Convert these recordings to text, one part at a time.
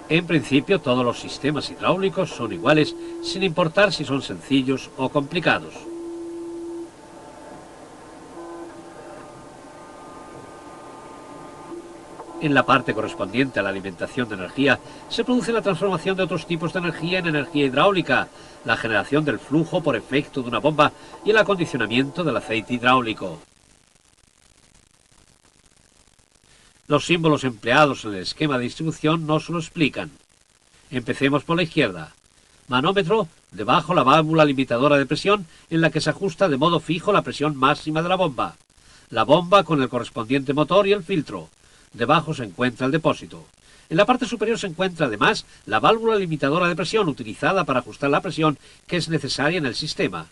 En principio, todos los sistemas hidráulicos son iguales, sin importar si son sencillos o complicados. En la parte correspondiente a la alimentación de energía, se produce la transformación de otros tipos de energía en energía hidráulica, la generación del flujo por efecto de una bomba y el acondicionamiento del aceite hidráulico. Los símbolos empleados en el esquema de distribución nos lo explican. Empecemos por la izquierda. Manómetro, debajo la válvula limitadora de presión en la que se ajusta de modo fijo la presión máxima de la bomba. La bomba con el correspondiente motor y el filtro. Debajo se encuentra el depósito. En la parte superior se encuentra además la válvula limitadora de presión utilizada para ajustar la presión que es necesaria en el sistema.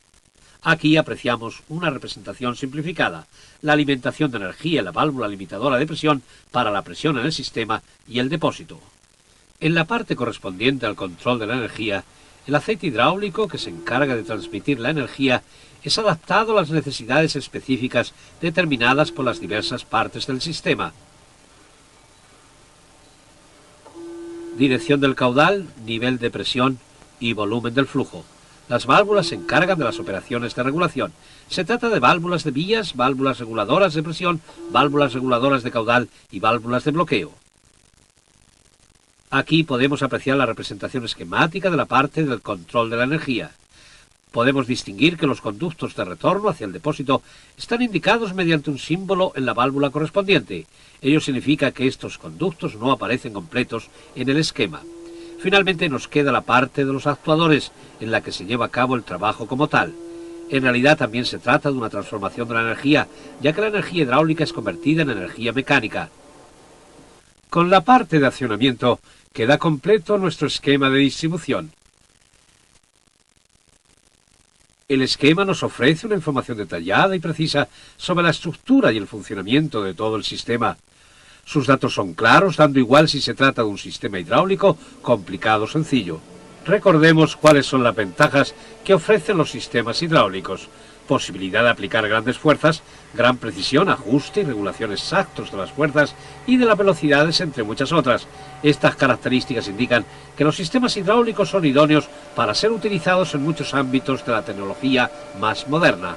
Aquí apreciamos una representación simplificada, la alimentación de energía en la válvula limitadora de presión para la presión en el sistema y el depósito. En la parte correspondiente al control de la energía, el aceite hidráulico que se encarga de transmitir la energía es adaptado a las necesidades específicas determinadas por las diversas partes del sistema. Dirección del caudal, nivel de presión y volumen del flujo. Las válvulas se encargan de las operaciones de regulación. Se trata de válvulas de vías, válvulas reguladoras de presión, válvulas reguladoras de caudal y válvulas de bloqueo. Aquí podemos apreciar la representación esquemática de la parte del control de la energía. Podemos distinguir que los conductos de retorno hacia el depósito están indicados mediante un símbolo en la válvula correspondiente. Ello significa que estos conductos no aparecen completos en el esquema. Finalmente nos queda la parte de los actuadores, en la que se lleva a cabo el trabajo como tal. En realidad también se trata de una transformación de la energía, ya que la energía hidráulica es convertida en energía mecánica. Con la parte de accionamiento queda completo nuestro esquema de distribución. El esquema nos ofrece una información detallada y precisa sobre la estructura y el funcionamiento de todo el sistema. Sus datos son claros, dando igual si se trata de un sistema hidráulico complicado o sencillo. Recordemos cuáles son las ventajas que ofrecen los sistemas hidráulicos. Posibilidad de aplicar grandes fuerzas, gran precisión, ajuste y regulación exactos de las fuerzas y de las velocidades, entre muchas otras. Estas características indican que los sistemas hidráulicos son idóneos para ser utilizados en muchos ámbitos de la tecnología más moderna.